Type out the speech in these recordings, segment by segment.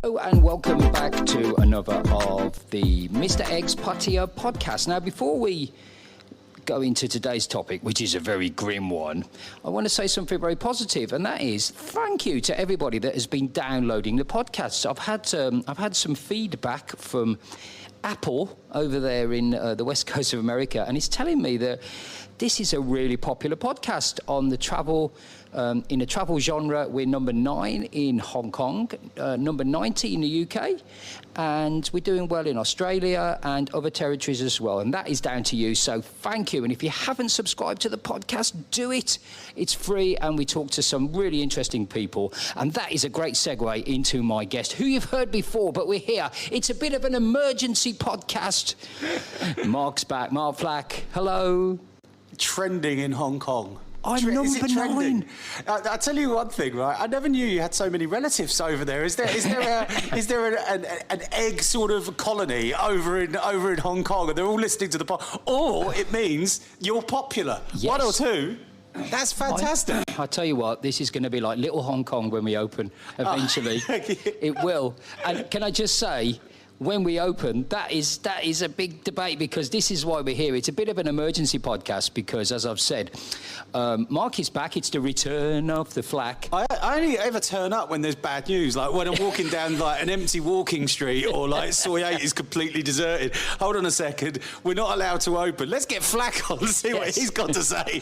Hello and welcome back to another of the Mr. Egg's Pattaya podcast. Now, before we go into today's topic, which is a very grim one, I want to say something very positive, and that is thank you to everybody that has been downloading the podcast. I've had some feedback from Apple over there in the west coast of America, and it's telling me that this is a really popular podcast on the travel. In the travel genre, we're number 9 in Hong Kong, number 90 in the UK, and we're doing well in Australia and other territories as well. And that is down to you, so thank you. And if you haven't subscribed to the podcast, do it. It's free, and we talk to some really interesting people. And that is a great segue into my guest, who you've heard before, but we're here. It's a bit of an emergency podcast. Mark's back. Mark Flack, hello. Trending in Hong Kong. I'm number 9. I'll tell you one thing, right? I never knew you had so many relatives over there. Is there an egg sort of colony over in Hong Kong, and they're all listening to the pod? Or it means you're popular. Yes. 1 or 2. That's fantastic. I tell you what, this is going to be like little Hong Kong when we open eventually. It will. And can I just say, when we open, that is a big debate, because this is why we're here. It's a bit of an emergency podcast because, as I've said, Mark is back. It's the return of the Flack. I only ever turn up when there's bad news, like when I'm walking down like an empty walking street, or like Soy 8 is completely deserted. Hold on a second, we're not allowed to open. Let's get Flack on and see what he's got to say.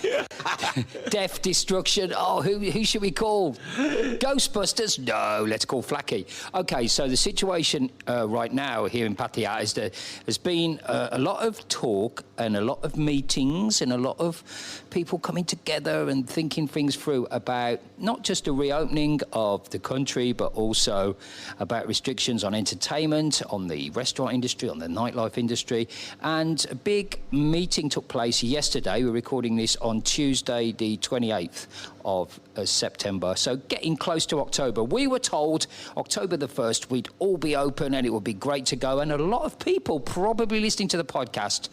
Death, destruction. Oh, who should we call? Ghostbusters? No, let's call Flacky. Okay, so the situation right now here in Pattaya is there has been a lot of talk and a lot of meetings and a lot of people coming together and thinking things through about not just the reopening of the country, but also about restrictions on entertainment, on the restaurant industry, on the nightlife industry. And a big meeting took place yesterday. We're recording this on Tuesday, the 28th of September. So getting close to October. We were told October the 1st we'd all be open and it would be great to go. And a lot of people probably listening to the podcast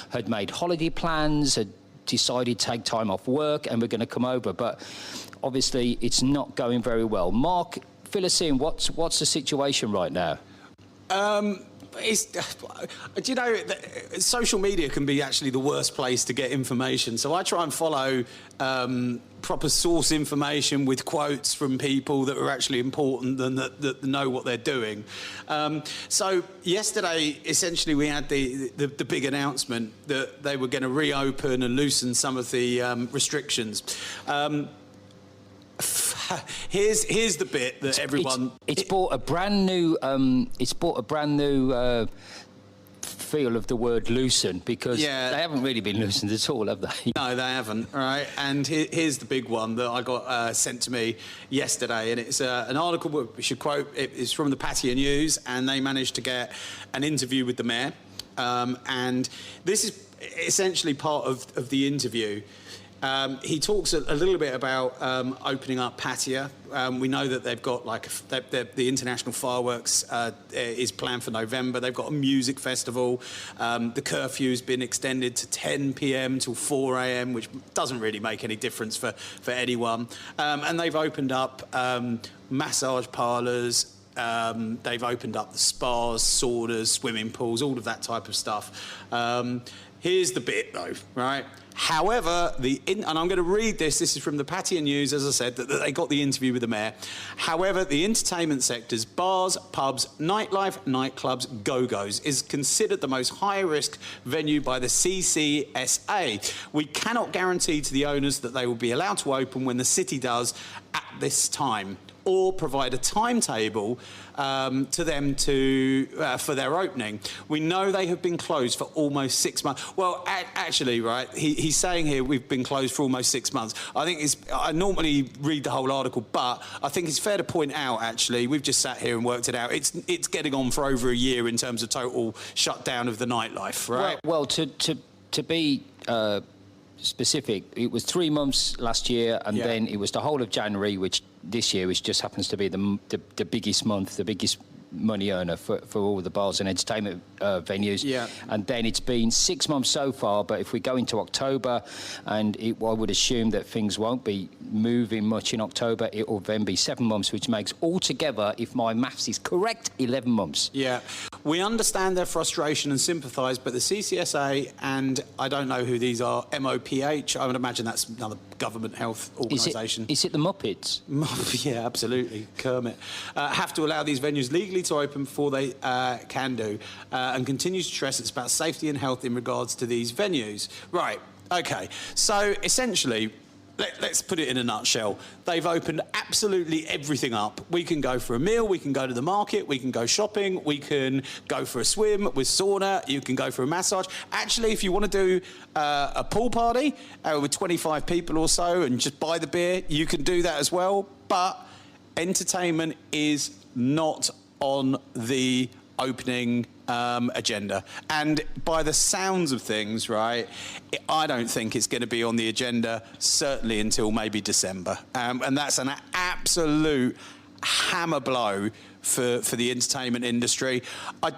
had made holiday plans, had decided to take time off work, and we're going to come over. But obviously it's not going very well. Mark, fill us in. What's the situation right now? You know, social media can be actually the worst place to get information. So I try and follow proper source information with quotes from people that are actually important and that know what they're doing. So yesterday, essentially, we had the big announcement that they were going to reopen and loosen some of the restrictions. Here's the bit that everyone... It's brought a brand new feel of the word loosen, because they haven't really been loosened at all, have they? No, they haven't, all right? And here's the big one that I got sent to me yesterday, and it's an article we should quote. It's from the Pattaya News, and they managed to get an interview with the mayor. And this is essentially part of the interview. He talks a little bit about opening up Pattaya. We know that they've got the international fireworks is planned for November. They've got a music festival. The curfew's been extended to 10 p.m. till 4 a.m., which doesn't really make any difference for anyone. And they've opened up massage parlours. They've opened up the spas, saunas, swimming pools, all of that type of stuff. Here's the bit, though, right? However, and I'm going to read this. This is from the Pattaya News, as I said, that they got the interview with the mayor. However, the entertainment sectors, bars, pubs, nightlife, nightclubs, go-go's, is considered the most high-risk venue by the CCSA. We cannot guarantee to the owners that they will be allowed to open when the city does at this time, or provide a timetable to them for their opening. We know they have been closed for almost 6 months. Well, actually, right, he's saying here we've been closed for almost 6 months. I normally read the whole article, but I think it's fair to point out, actually, we've just sat here and worked it out. It's getting on for over a year in terms of total shutdown of the nightlife, right? Well, to be specific, it was 3 months last year, and then it was the whole of January, which this year, which just happens to be the biggest month, the biggest money earner for all the bars and entertainment venues. Yeah. And then it's been 6 months so far, but if we go into October, and I would assume that things won't be moving much in October, it will then be 7 months, which makes altogether, if my maths is correct, 11 months. Yeah. We understand their frustration and sympathise, but the CCSA and I don't know who these are, MOPH, I would imagine that's another government health organisation. Is it the Muppets? Yeah, absolutely. Kermit. Have to allow these venues legally to open before they can do, and continue to stress it's about safety and health in regards to these venues. Right, okay. So essentially, let's put it in a nutshell. They've opened absolutely everything up. We can go for a meal, we can go to the market, we can go shopping, we can go for a swim with sauna, you can go for a massage. Actually, if you want to do a pool party with 25 people or so and just buy the beer, you can do that as well. But entertainment is not on the opening agenda, and by the sounds of things, right, I don't think it's going to be on the agenda certainly until maybe December, and that's an absolute hammer blow for the entertainment industry. I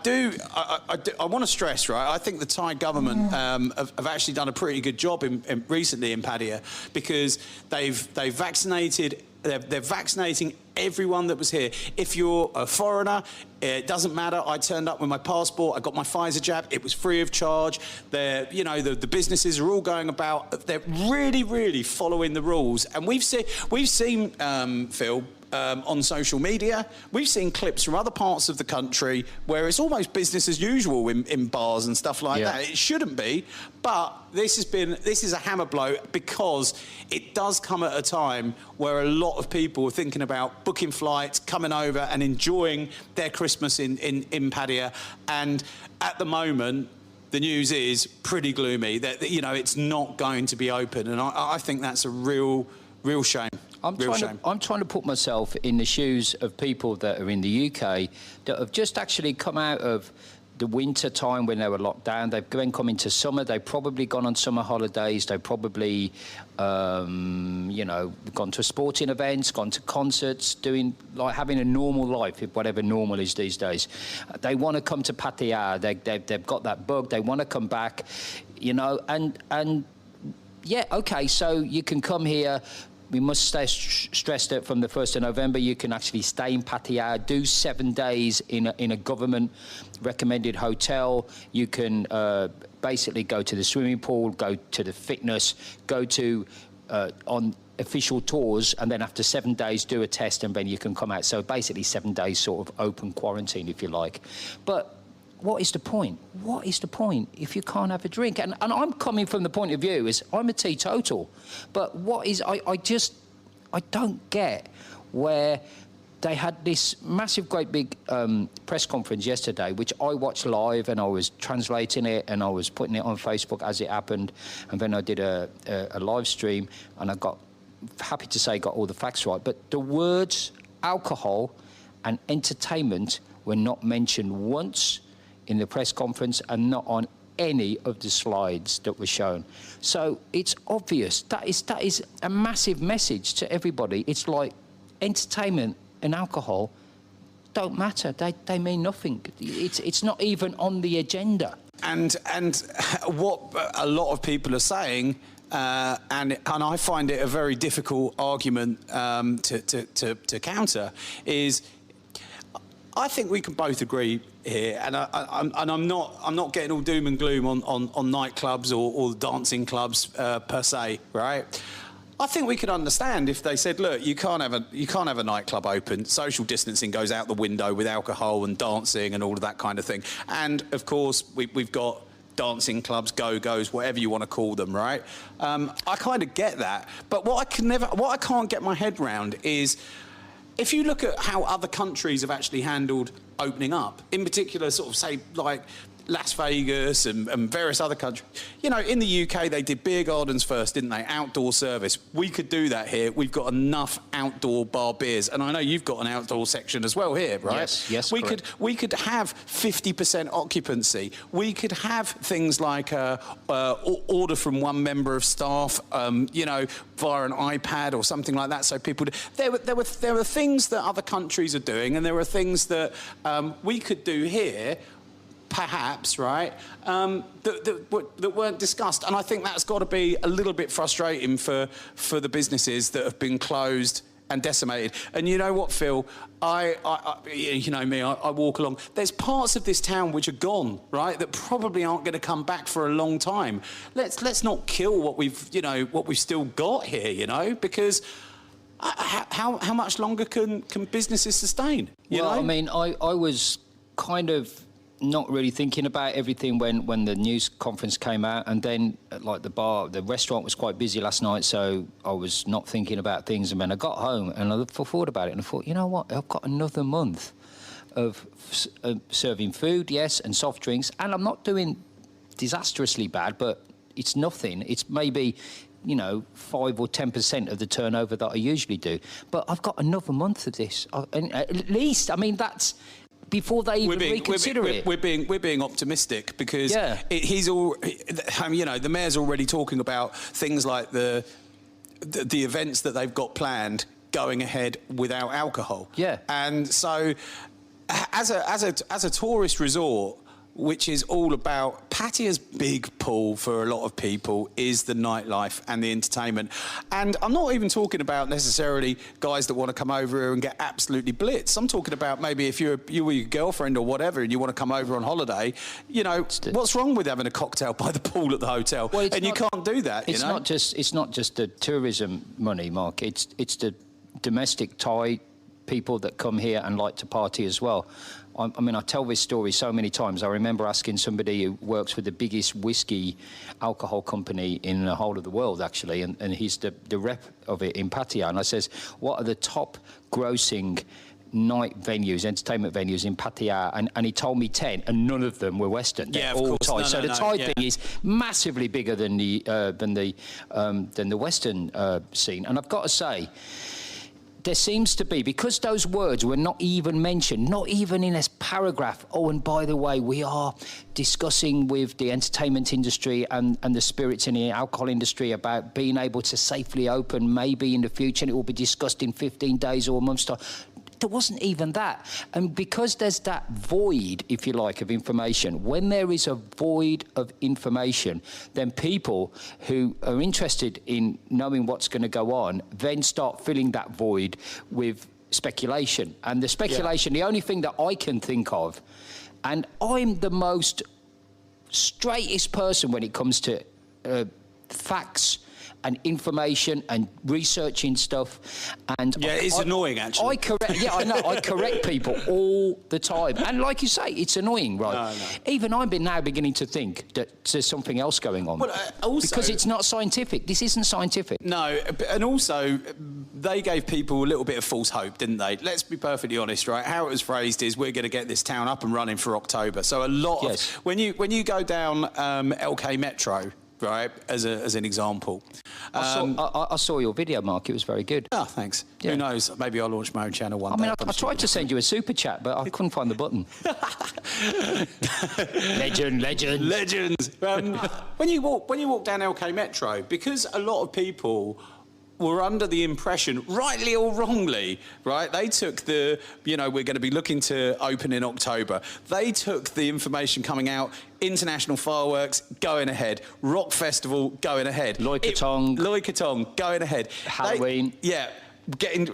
want to stress, right, I think the Thai government have actually done a pretty good job recently in Pattaya, because they've vaccinated. They're vaccinating everyone that was here. If you're a foreigner, it doesn't matter. I turned up with my passport. I got my Pfizer jab. It was free of charge. The businesses are all going about. They're really, really following the rules. And we've seen Phil, on social media. We've seen clips from other parts of the country where it's almost business as usual in bars and stuff like that. It shouldn't be, but this is a hammer blow, because it does come at a time where a lot of people are thinking about booking flights, coming over and enjoying their Christmas in Pattaya. And at the moment, the news is pretty gloomy that it's not going to be open, and I think that's a real shame. I'm trying to put myself in the shoes of people that are in the UK that have just actually come out of the winter time when they were locked down. They've then come into summer. They've probably gone on summer holidays. They've probably, gone to sporting events, gone to concerts, having a normal life, whatever normal is these days. They want to come to Pattaya. They've got that bug. They want to come back, and yeah, okay, so you can come here. We must stress that from the 1st of November, you can actually stay in Pattaya, do 7 days in a government-recommended hotel. You can basically go to the swimming pool, go to the fitness, go to on official tours, and then after 7 days do a test, and then you can come out. So basically 7 days sort of open quarantine, if you like. But what is the point? What is the point if you can't have a drink? And I'm coming from the point of view is I'm a teetotal, but I don't get where they had this massive, great big press conference yesterday, which I watched live, and I was translating it and I was putting it on Facebook as it happened, and then I did a live stream, and I got happy to say got all the facts right, but the words alcohol and entertainment were not mentioned once in the press conference, and not on any of the slides that were shown. So it's obvious that is a massive message to everybody. It's like entertainment and alcohol don't matter. They mean nothing. It's not even on the agenda. And what a lot of people are saying, and I find it a very difficult argument to counter, is I think we can both agree here, and I'm not getting all doom and gloom on nightclubs or dancing clubs per se, right? I think we could understand if they said, look, you can't have a nightclub open. Social distancing goes out the window with alcohol and dancing and all of that kind of thing. And of course, we've got dancing clubs, go-go's, whatever you want to call them, right? I kind of get that, but what I can't get my head round is, if you look at how other countries have actually handled opening up, in particular, sort of say like Las Vegas and various other countries, in the UK they did beer gardens first, didn't they? Outdoor service. We could do that here. We've got enough outdoor bar beers, and I know you've got an outdoor section as well here, right? Yes. We could have 50% occupancy. We could have things like order from one member of staff, via an iPad or something like that. So people, there were things that other countries are doing, and there were things that we could do here. perhaps, right, that weren't discussed. And I think that's got to be a little bit frustrating for the businesses that have been closed and decimated. And you know what, Phil? You know me, I walk along. There's parts of this town which are gone, right, that probably aren't going to come back for a long time. Let's not kill what we've still got here, you know, because how much longer can businesses sustain? You know? I mean, I was kind of not really thinking about everything when the news conference came out, and then like the restaurant was quite busy last night, so I was not thinking about things. And then I got home and I thought about it, and I thought, you know what, I've got another month of serving food, yes, and soft drinks, and I'm not doing disastrously bad, but it's nothing. It's maybe, you know, 5 or 10% of the turnover that I usually do. But I've got another month of this, and at least, I mean, that's before they even reconsider it. We're being optimistic because the mayor's already talking about things like the events that they've got planned going ahead without alcohol. Yeah. And so, as a tourist resort, which is all about Pattaya's big pull for a lot of people is the nightlife and the entertainment. And I'm not even talking about necessarily guys that want to come over here and get absolutely blitzed. I'm talking about maybe if you were your girlfriend or whatever and you want to come over on holiday, you know, what's wrong with having a cocktail by the pool at the hotel? Well, and you can't do that, it's you know? It's not just the tourism money, Mark. It's the domestic Thai people that come here and like to party as well. I mean, I tell this story so many times. I remember asking somebody who works with the biggest whiskey alcohol company in the whole of the world, actually, and he's the rep of it in Pattaya. And I says, what are the top grossing night venues, entertainment venues in Pattaya? And he told me 10, and none of them were Western. They're all Thai. So the Thai thing is massively bigger than the Western scene. And I've got to say, there seems to be, because those words were not even mentioned, not even in a paragraph. Oh, and by the way, we are discussing with the entertainment industry and the spirits in the alcohol industry about being able to safely open maybe in the future, and it will be discussed in 15 days or a month's time. There wasn't even that. And because there's that void, if you like, of information, when there is a void of information, then people who are interested in knowing what's going to go on then start filling that void with speculation. And the speculation, the only thing that I can think of, and I'm the most straightest person when it comes to facts and information and researching stuff, and it's annoying actually. I correct people all the time, and like you say, it's annoying, right? No. Even I'm now beginning to think that there's something else going on, also, because it's not scientific. This isn't scientific. No, and also they gave people a little bit of false hope, didn't they? Let's be perfectly honest, right? How it was phrased is we're going to get this town up and running for October. So a lot of when you go down LK Metro, right, as an example. I saw your video, Mark. It was very good. Oh, thanks. Yeah. Who knows? Maybe I'll launch my own channel one day. I mean, I tried to send you a super chat, but I couldn't find the button. Legends. When you walk down LK Metro, because a lot of people were under the impression, rightly or wrongly, right? They took we're going to be looking to open in October. They took the information coming out, international fireworks going ahead, rock festival going ahead, Loy Krathong going ahead, Halloween. Getting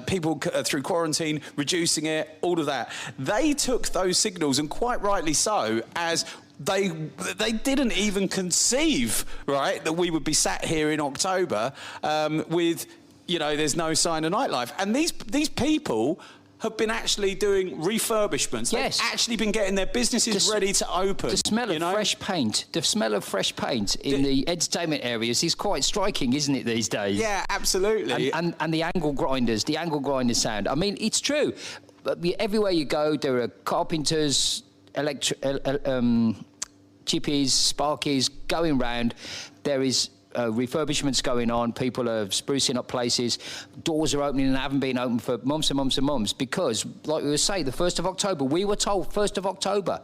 people through quarantine, reducing it, all of that. They took those signals, and quite rightly so, as they didn't even conceive, right, that we would be sat here in October with, there's no sign of nightlife. And these people have been actually doing refurbishments. Yes. They've actually been getting their businesses ready to open. The smell of fresh paint, in the entertainment areas is quite striking, isn't it, these days? Yeah, absolutely. And the angle grinders sound. I mean, it's true. Everywhere you go, there are carpenters, chippies, sparkies going round. There is refurbishments going on. People are sprucing up places. Doors are opening and haven't been open for months and months and months, because, like we were saying, the 1st of October, we were told 1st of October.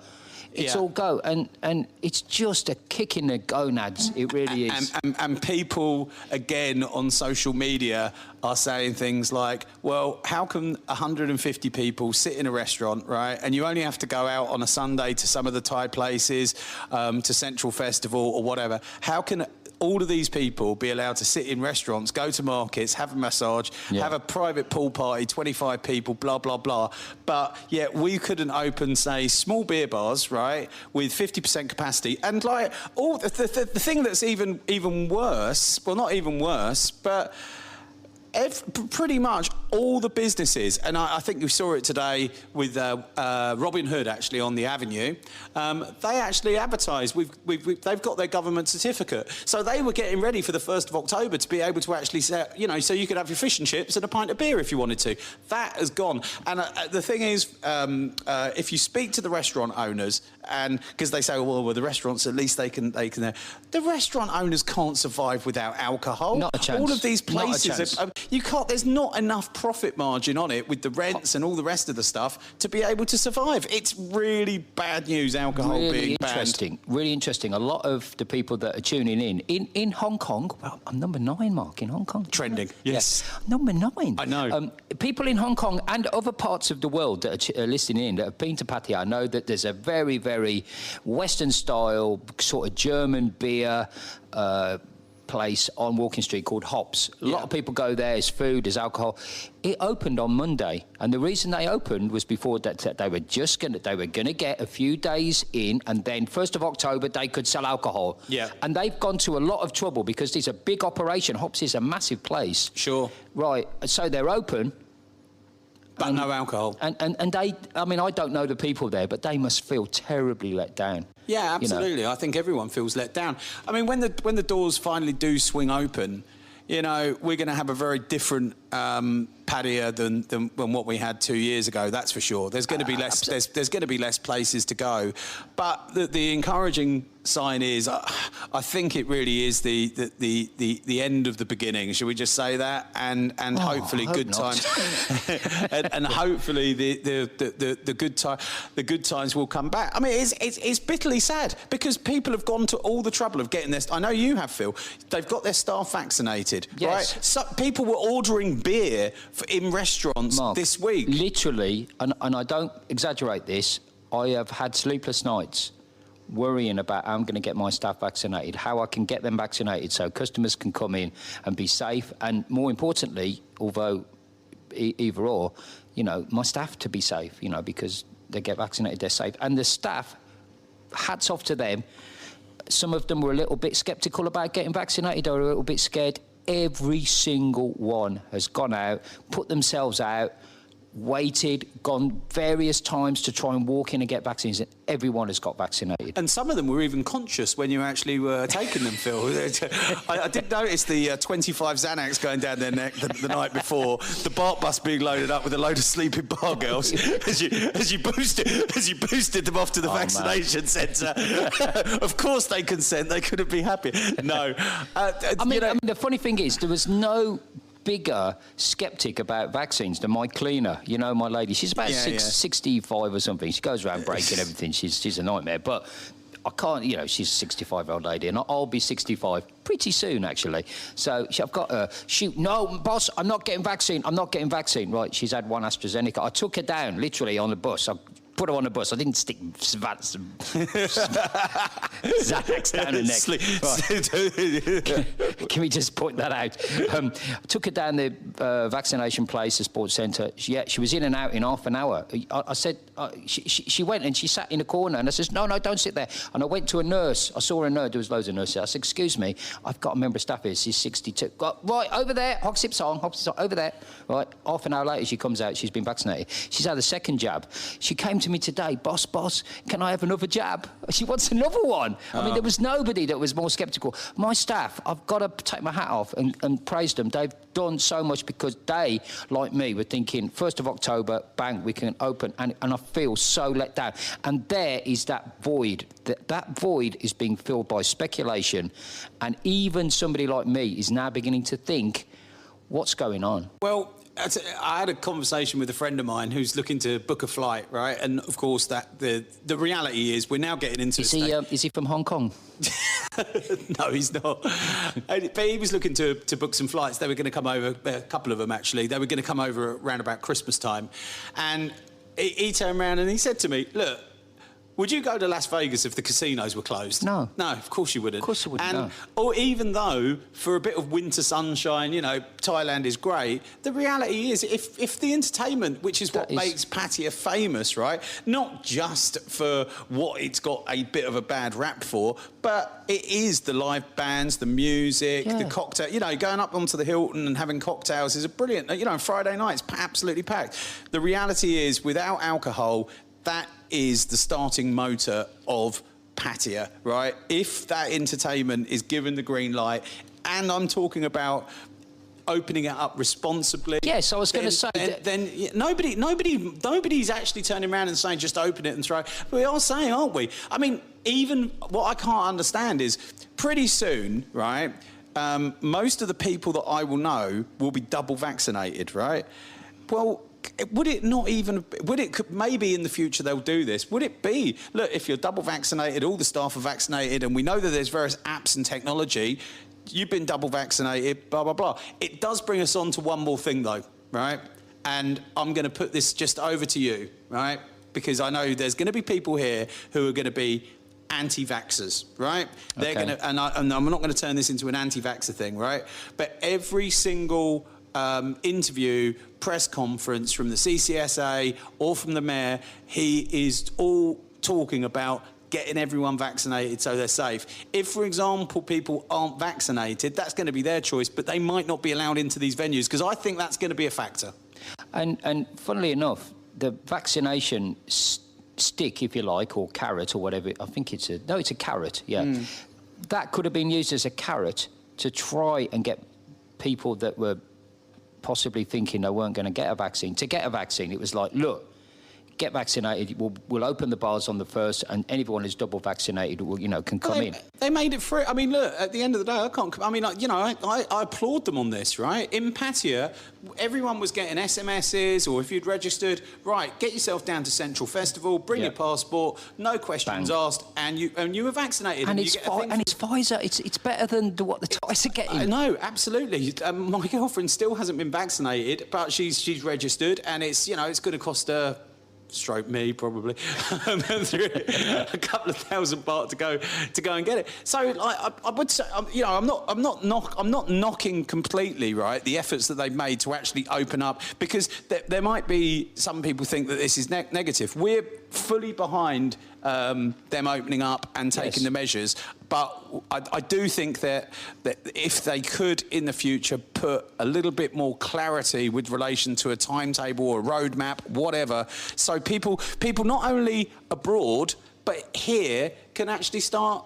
It's all go. And it's just a kick in the gonads. It really is. And people, again, on social media are saying things like, well, how can 150 people sit in a restaurant, right? And you only have to go out on a Sunday to some of the Thai places, to Central Festival or whatever. How can all of these people be allowed to sit in restaurants, go to markets, have a massage, have a private pool party, 25 people, blah, blah, blah. But yet we couldn't open, say, small beer bars, right, with 50% capacity. And like, all the thing that's even worse, well, not even worse, but pretty much all the businesses, and I think we saw it today with Robin Hood actually on the Avenue. They actually advertised. They've got their government certificate, so they were getting ready for the 1st of October to be able to actually say, you know, so you could have your fish and chips and a pint of beer if you wanted to. That has gone. And the thing is, if you speak to the restaurant owners, and because they say, well, the restaurants at least they can. The restaurant owners can't survive without alcohol. Not a chance. All of these places. You can't. There's not enough profit margin on it with the rents and all the rest of the stuff to be able to survive. It's really bad news. Alcohol being banned. Really interesting. A lot of the people that are tuning in Hong Kong. Well, I'm number 9, Mark, in Hong Kong. Trending. Yes. Number 9. I know. People in Hong Kong and other parts of the world that are listening in that have been to Pattaya know that there's a very, very Western style sort of German beer. Place on Walking Street called Hops. A lot of people go there. There's food, there's alcohol. It opened on Monday, and the reason they opened was before that they were gonna get a few days in, and then 1st of October they could sell alcohol. Yeah. And they've gone to a lot of trouble because it's a big operation. Hops is a massive place. Sure. Right. So they're open. But no alcohol. And they, I mean, I don't know the people there, but they must feel terribly let down. Yeah, absolutely. You know? I think everyone feels let down. I mean, when the doors finally do swing open, you know, we're going to have a very different Pattaya than what we had 2 years ago. That's for sure. There's going to be less. There's going to be less places to go. But the encouraging sign is, I think it really is the end of the beginning. Should we just say that? And hopefully good times. and hopefully the good times will come back. I mean, it's bitterly sad because people have gone to all the trouble of getting their. I know you have, Phil. They've got their staff vaccinated. Yes. Right? So people were ordering beer in restaurants, Mark, this week. Literally, and I don't exaggerate this, I have had sleepless nights worrying about how I'm going to get my staff vaccinated, how I can get them vaccinated so customers can come in and be safe, and more importantly, although either or, you know, my staff to be safe, you know, because they get vaccinated, they're safe. And the staff, hats off to them. Some of them were a little bit sceptical about getting vaccinated or a little bit scared. Every single one has gone out, put themselves out, waited, gone various times to try and walk in and get vaccines, and everyone has got vaccinated. And some of them were even conscious when you actually were taking them, Phil. I did notice the 25 Xanax going down their neck the night before, the BART bus being loaded up with a load of sleeping bar girls as you boosted them off to the vaccination centre. Of course they consent, they couldn't be happy. No. I mean, the funny thing is, there was no bigger skeptic about vaccines than my cleaner. You know, my lady, she's about 65 or something. She goes around breaking everything. She's a nightmare. But I can't, you know, she's a 65-year-old lady, and I'll be 65 pretty soon, actually. So I've got her. No, boss, I'm not getting vaccine. I'm not getting vaccine. Right, she's had one AstraZeneca. I took her down, literally, on the bus. I put her on the bus. I didn't stick Xanax down her neck. Right. Can we just point that out? I took her down the vaccination place, the sports centre. She was in and out in half an hour. I said, she went and she sat in a corner, and I said, no, don't sit there. And I went to a nurse. I saw a nurse. There was loads of nurses. I said, excuse me, I've got a member of staff here. She's 62. Right, over there. Hoxip's on, over there. Right, half an hour later, she comes out. She's been vaccinated. She's had a second jab. She came to me today, boss, can I have another jab? She wants another one. I mean, there was nobody that was more sceptical. My staff, I've got to take my hat off and praise them. They've done so much because they, like me, were thinking 1st of October, bang, we can open, and I feel so let down. And there is that void. That void is being filled by speculation, and even somebody like me is now beginning to think, what's going on? Well, I had a conversation with a friend of mine who's looking to book a flight, right? And of course, that the reality is we're now getting into. Is he from Hong Kong? No, he's not. But he was looking to book some flights. They were going to come over, a couple of them actually. They were going to come over around about Christmas time, and he turned around and he said to me, "Look, would you go to Las Vegas if the casinos were closed?" No. No, of course you wouldn't. Of course I wouldn't, no. Or even though, for a bit of winter sunshine, you know, Thailand is great, the reality is if the entertainment, which is what makes Pattaya famous, right, not just for what it's got a bit of a bad rap for, but it is the live bands, the music, the cocktail, you know, going up onto the Hilton and having cocktails is a brilliant, you know, Friday nights, absolutely packed. The reality is, without alcohol, that is the starting motor of Pattaya, right? If that entertainment is given the green light, and I'm talking about opening it up responsibly. Yes, I was going to say. Then nobody's actually turning around and saying just open it and throw. But we are saying, aren't we? I mean, even what I can't understand is pretty soon, right? Most of the people that I will know will be double vaccinated, right? Well, would it not even, maybe in the future they'll do this, would it be, look, if you're double vaccinated, all the staff are vaccinated, and we know that there's various apps and technology, you've been double vaccinated, blah, blah, blah. It does bring us on to one more thing, though, right? And I'm going to put this just over to you, right? Because I know there's going to be people here who are going to be anti-vaxxers, right? They're going to, and I'm not going to turn this into an anti-vaxxer thing, right? But every single interview, press conference from the CCSA or from the mayor, he is all talking about getting everyone vaccinated so they're safe. If, for example, people aren't vaccinated, that's going to be their choice, but they might not be allowed into these venues, because I think that's going to be a factor. And funnily enough, the vaccination stick, if you like, or carrot or whatever, I think it's a carrot, yeah. That could have been used as a carrot to try and get people that were possibly thinking they weren't going to get a vaccine to get a vaccine. It was like, look, get vaccinated. We'll open the bars on the 1st, and anyone who's double vaccinated will, can come in. They made it free. I mean, look, at the end of the day, I applaud them on this, right? In Pattaya, everyone was getting SMSs, or if you'd registered, right, get yourself down to Central Festival, bring your passport, no questions asked, and you were vaccinated. And it's Pfizer. It's better than what the Thais are getting. No, absolutely. My girlfriend still hasn't been vaccinated, but she's registered, and it's going to cost her, stroke me probably, a couple of $1,000 to go and get it. So I would say, I'm not knocking completely, right, the efforts that they've made to actually open up, because there might be some people think that this is negative. We're fully behind them opening up and taking the measures, but I do think that if they could in the future put a little bit more clarity with relation to a timetable or a roadmap, whatever, so people not only abroad but here can actually start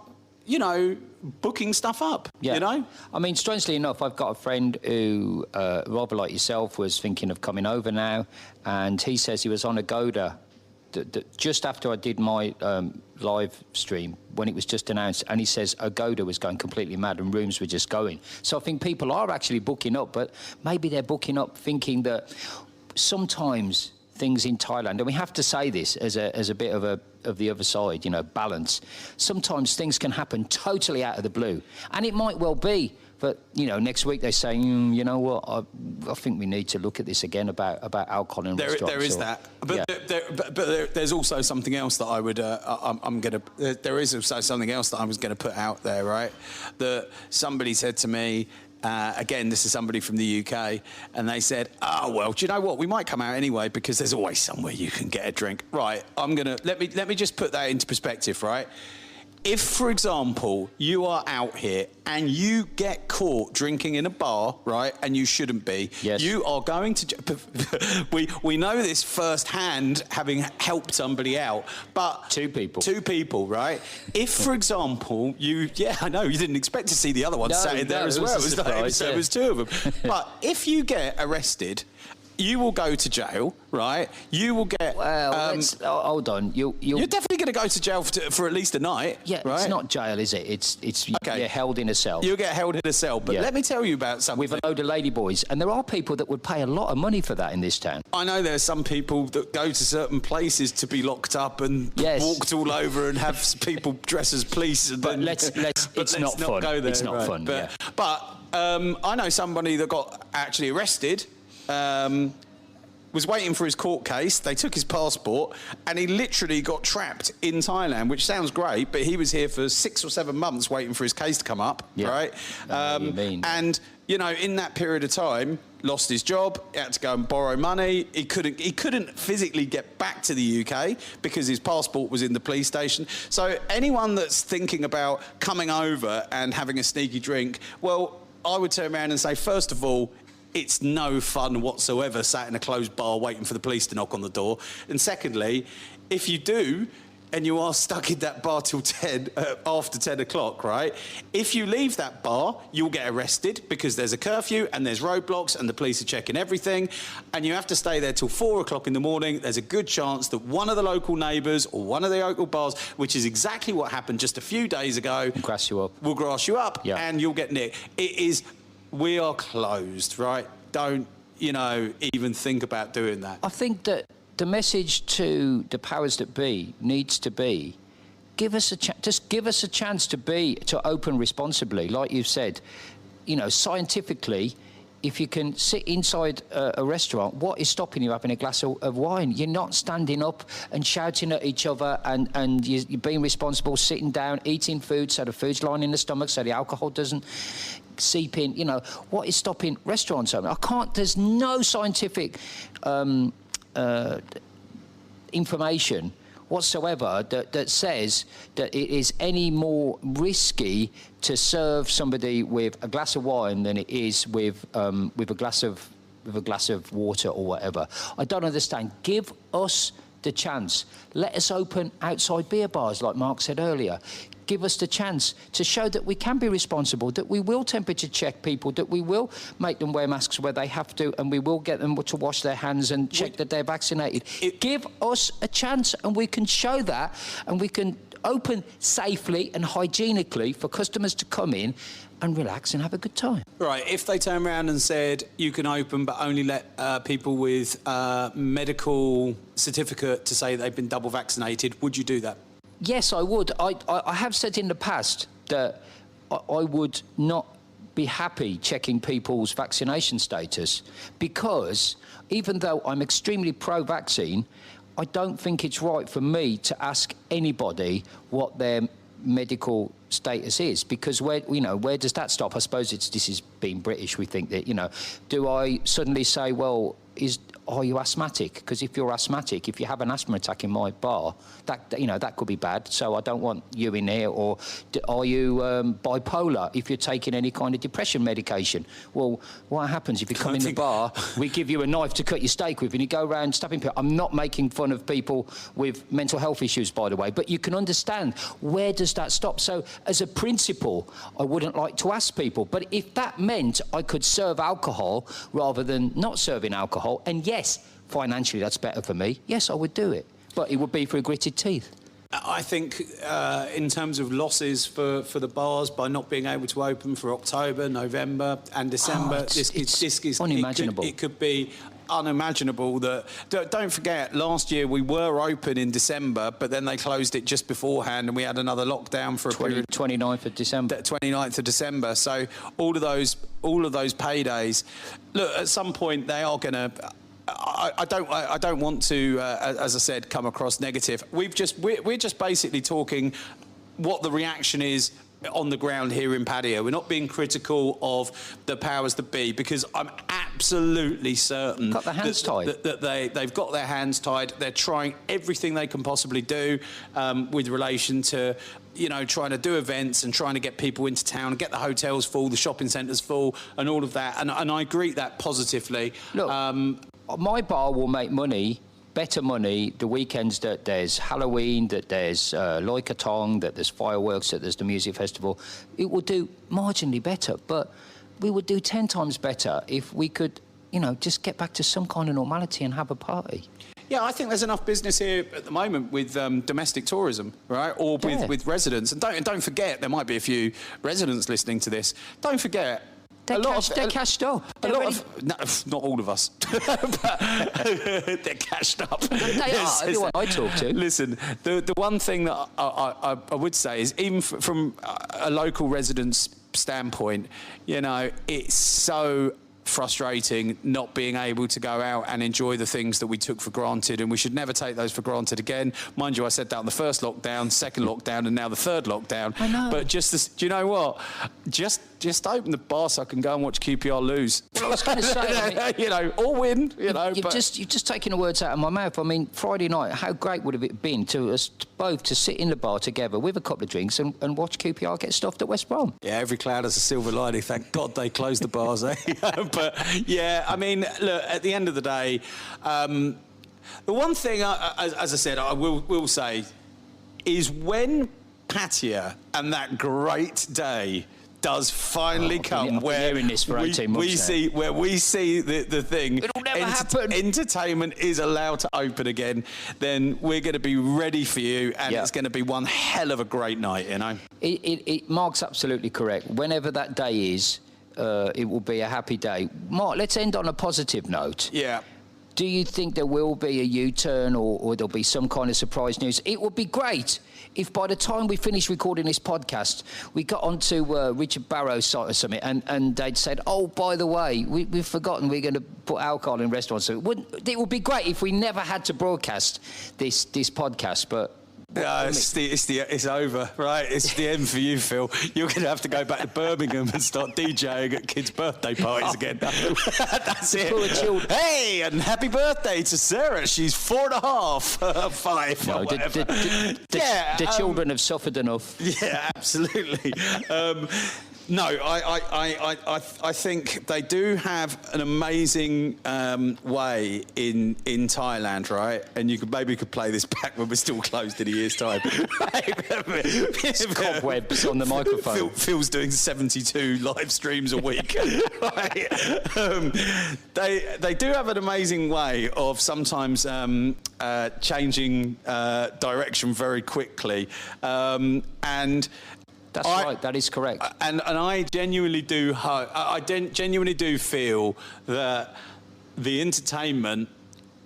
booking stuff up, I mean, strangely enough, I've got a friend who, rather like yourself, was thinking of coming over now, and he says he was on Agoda just after I did my live stream, when it was just announced, and he says Agoda was going completely mad and rooms were just going. So I think people are actually booking up, but maybe they're booking up thinking that sometimes things in Thailand, and we have to say this as a bit of the other side, balance. Sometimes things can happen totally out of the blue, and it might well be. But, next week they say, you know what, I think we need to look at this again about alcohol in restaurants. There is that. But there's also something else that I would, there is also something else that I was going to put out there, right? That somebody said to me, again, this is somebody from the UK, and they said, oh, well, do you know what? We might come out anyway, because there's always somewhere you can get a drink. Right, let me just put that into perspective, right? If, for example, you are out here and you get caught drinking in a bar, right, and you shouldn't be, you are going to... we know this firsthand, having helped somebody out, but... Two people, right? If, for example, I know, you didn't expect to see the other one sat in there as well. It was two of them. But if you get arrested you will go to jail, right? You will get... Well, hold on. You're definitely going to go to jail for at least a night, yeah, right? It's not jail, is it? It's okay. You're held in a cell. You'll get held in a cell. But let me tell you about something. With a load of ladyboys. And there are people that would pay a lot of money for that in this town. I know there's some people that go to certain places to be locked up and walked all over and have people dress as police. And but let's not fun. Go there, it's not right. fun. But I know somebody that got actually arrested. Was waiting for his court case. They took his passport, and he literally got trapped in Thailand, which sounds great, but he was here for 6 or 7 months waiting for his case to come up, right? You mean. And you know, in that period of time, lost his job. He had to go and borrow money. He couldn't physically get back to the UK because his passport was in the police station. So anyone that's thinking about coming over and having a sneaky drink, well, I would turn around and say, first of all, it's no fun whatsoever sat in a closed bar waiting for the police to knock on the door. And secondly, if you do, and you are stuck in that bar till after 10 o'clock, right? If you leave that bar, you'll get arrested because there's a curfew and there's roadblocks and the police are checking everything. And you have to stay there till 4 o'clock in the morning. There's a good chance that one of the local neighbours or one of the local bars, which is exactly what happened just a few days ago, will grass you up and you'll get nicked. We are closed, right? Don't, even think about doing that. I think that the message to the powers that be needs to be, just give us a chance to open responsibly. Like you've said, scientifically, if you can sit inside a restaurant, what is stopping you having a glass of wine? You're not standing up and shouting at each other and you're being responsible, sitting down, eating food so the food's lining the stomach so the alcohol doesn't seep in. What is stopping restaurants open? There's no scientific information whatsoever that says that it is any more risky to serve somebody with a glass of wine than it is with a glass of water or whatever. I don't understand. Give us the chance. Let us open outside beer bars, like Mark said earlier. Give us the chance to show that we can be responsible, that we will temperature check people, that we will make them wear masks where they have to, and we will get them to wash their hands and check that they're vaccinated. Give us a chance, and we can show that, and we can open safely and hygienically for customers to come in and relax and have a good time. Right, if they turn around and said you can open but only let people with medical certificate to say they've been double vaccinated, would you do that? Yes, I would. I have said in the past that I would not be happy checking people's vaccination status because even though I'm extremely pro-vaccine, I don't think it's right for me to ask anybody what their medical status is, because where does that stop? I suppose this is being British. We think that, do I suddenly say, well, are you asthmatic? Because if you're asthmatic, if you have an asthma attack in my bar, that could be bad. So I don't want you in here. Or are you bipolar? If you're taking any kind of depression medication, well, what happens if you come in the bar? We give you a knife to cut your steak with, and you go around stabbing people. I'm not making fun of people with mental health issues, by the way, but you can understand where does that stop. So as a principle, I wouldn't like to ask people. But if that meant I could serve alcohol rather than not serving alcohol, and yes, financially that's better for me, yes, I would do it. But it would be through gritted teeth. I think in terms of losses for the bars by not being able to open for October, November and December, this is unimaginable. It could be unimaginable. Don't forget, last year we were open in December, but then they closed it just beforehand and we had another lockdown for a period. 29th of December. 29th of December. So all of those paydays, look, at some point they are going to... I don't want to, as I said, come across negative. We're just basically talking what the reaction is on the ground here in Pattaya. We're not being critical of the powers that be, because I'm absolutely certain got their hands tied. that they've got their hands tied. They're trying everything they can possibly do with relation to, trying to do events and trying to get people into town and get the hotels full, the shopping centres full, and all of that. And I greet that positively. Look, my bar will make money, better money, the weekends that there's Halloween, that there's Loikatong, that there's fireworks, that there's the music festival. It will do marginally better, but we would do 10 times better if we could, just get back to some kind of normality and have a party. Yeah, I think there's enough business here at the moment with domestic tourism, right? Or with residents. And don't forget, there might be a few residents listening to this. Don't forget, they're cashed up. Not all of us, but they're cashed up. They are. Everyone I talk to. Listen, the one thing that I would say is, even from a local resident's standpoint, it's so frustrating not being able to go out and enjoy the things that we took for granted, and we should never take those for granted again. Mind you, I said that on the first lockdown, second lockdown, and now the third lockdown. I know. But do you know what? Just open the bar so I can go and watch QPR lose. Well, I was going to say, or win. You've just taken the words out of my mouth. I mean, Friday night, how great would have it been to us both to sit in the bar together with a couple of drinks and watch QPR get stuffed at West Brom? Yeah, every cloud has a silver lining. Thank God they closed the bars, eh? But yeah, I mean, look, at the end of the day, the one thing, as I said, I will say, is when Pattaya and that great day does finally come, where this for 18 months we see the thing. It'll never happen. Entertainment is allowed to open again. Then we're going to be ready for you, and it's going to be one hell of a great night. Mark's absolutely correct. Whenever that day is, it will be a happy day. Mark, let's end on a positive note. Yeah. Do you think there will be a U-turn or there'll be some kind of surprise news? It would be great if by the time we finish recording this podcast, we got onto Richard Barrow's site or something and they'd said, oh, by the way, we've forgotten we're going to put alcohol in restaurants. So it would be great if we never had to broadcast this podcast, but... It's over, right? It's the end for you, Phil. You're going to have to go back to Birmingham and start DJing at kids' birthday parties again. That's it. Poor children. Hey, and happy birthday to Sarah. She's 4.5, 5. No, the children have suffered enough. Yeah, absolutely. No, I think they do have an amazing way in Thailand, right? And maybe could play this back when we're still closed in a year's time. It's cobwebs on the microphone. Phil's doing 72 live streams a week. Right? They do have an amazing way of sometimes changing direction very quickly, and. That's right. That is correct. And I genuinely do hope. I genuinely do feel that the entertainment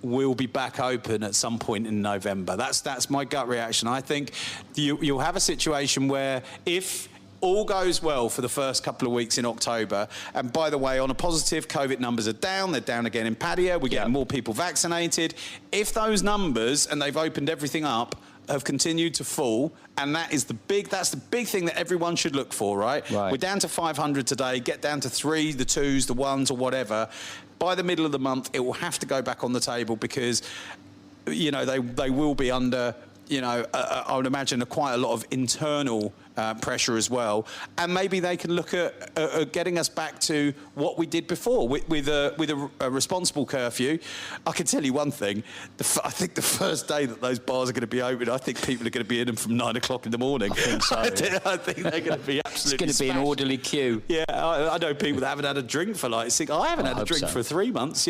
will be back open at some point in November. That's my gut reaction. I think you'll have a situation where if all goes well for the first couple of weeks in October, and by the way, on a positive, COVID numbers are down. They're down again in Pattaya. We're getting more people vaccinated. If those numbers, and they've opened everything up, have continued to fall, and that's the big thing that everyone should look for, right? We're down to 500 today, get down to 3, the 2s, the 1s, or whatever. By the middle of the month, it will have to go back on the table because, they will be under, I would imagine quite a lot of internal pressure as well, and maybe they can look at getting us back to what we did before with a responsible curfew. I can tell you one thing: I think the first day that those bars are going to be open, I think people are going to be in them from 9 o'clock in the morning. I think so. I think they're going to be absolutely. It's going to be an orderly queue. Yeah, I know people that haven't had a drink for like 6. I haven't had a drink for 3 months.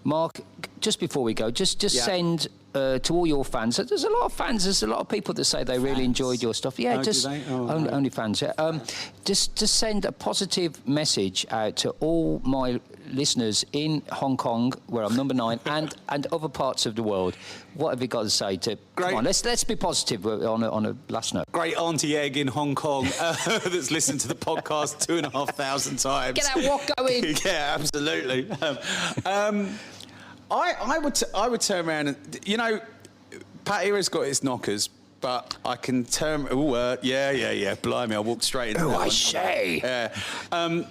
Mark, just before we go, just send. To all your fans, there's a lot of fans. There's a lot of people that say they really enjoyed your stuff. Yeah, only fans. Yeah. Just send a positive message out to all my listeners in Hong Kong, where I'm number 9, and other parts of the world. What have you got to say to? Come on, let's be positive on a last note. Great Auntie Egg in Hong Kong that's listened to the podcast 2,500 times. Get that walk going. Yeah, absolutely. I would turn around and, Pattaya's got its knockers, but I can turn. Blimey, I walked straight into that. I say. Yeah.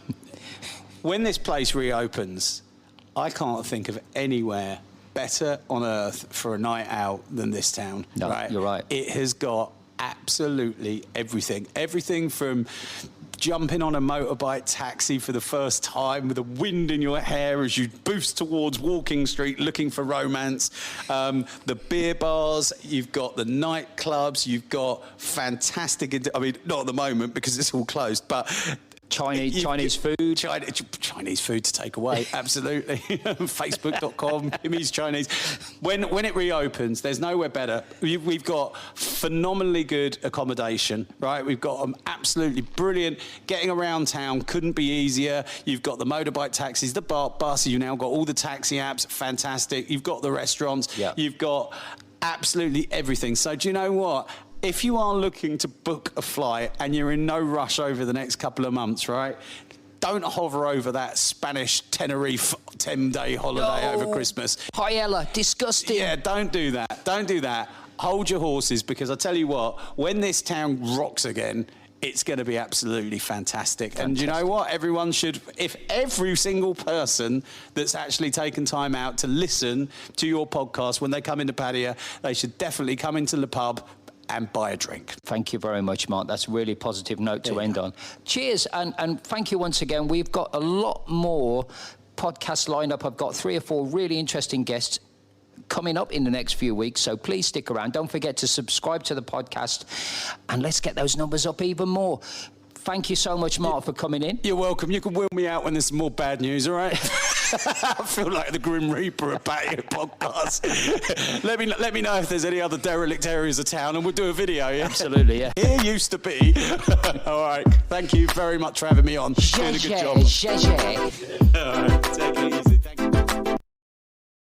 When this place reopens, I can't think of anywhere better on earth for a night out than this town. No, right? You're right. It has got absolutely everything. Everything from jumping on a motorbike taxi for the first time with the wind in your hair as you boost towards Walking Street looking for romance. The beer bars, you've got the nightclubs, you've got fantastic... not at the moment because it's all closed, but Chinese food. Chinese food to take away, absolutely. Facebook.com, Kimmy's Chinese. When it reopens, there's nowhere better. We've got phenomenally good accommodation, right? We've got them absolutely brilliant. Getting around town couldn't be easier. You've got the motorbike taxis, the buses. You've now got all the taxi apps, fantastic. You've got the restaurants. Yeah. You've got absolutely everything. So do you know what? If you are looking to book a flight and you're in no rush over the next couple of months, right? Don't hover over that Spanish Tenerife 10-day holiday over Christmas. Paella, disgusting. Yeah, don't do that. Don't do that. Hold your horses, because I tell you what, when this town rocks again, it's going to be absolutely fantastic. And you know what? Everyone should, if every single person that's actually taken time out to listen to your podcast when they come into Pattaya, they should definitely come into the pub and buy a drink. Thank you very much, Mark. That's a really positive note to end on. Cheers, and thank you once again. We've got a lot more podcasts lined up. I've got 3 or 4 really interesting guests coming up in the next few weeks, so please stick around. Don't forget to subscribe to the podcast, and let's get those numbers up even more. Thank you so much, Mark, for coming in. You're welcome. You can wheel me out when there's some more bad news, all right? I feel like the Grim Reaper of Pattaya podcast. let me know if there's any other derelict areas of town, and we'll do a video, yeah? Absolutely, yeah. Here used to be. All right. Thank you very much for having me on. Doing a good job. Zhe. All right. Take it easy.